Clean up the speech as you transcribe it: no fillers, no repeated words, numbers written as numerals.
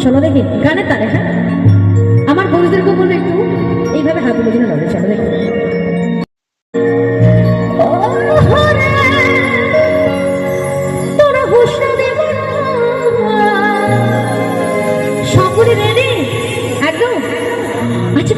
চলো দেখি গানের তালে। হ্যাঁ, আমার বন্ধুদেরকেও বলবো একটু এইভাবে হাত তুলে লড়ে। চলো দেখি। সকলে রেডি একদম? আচ্ছা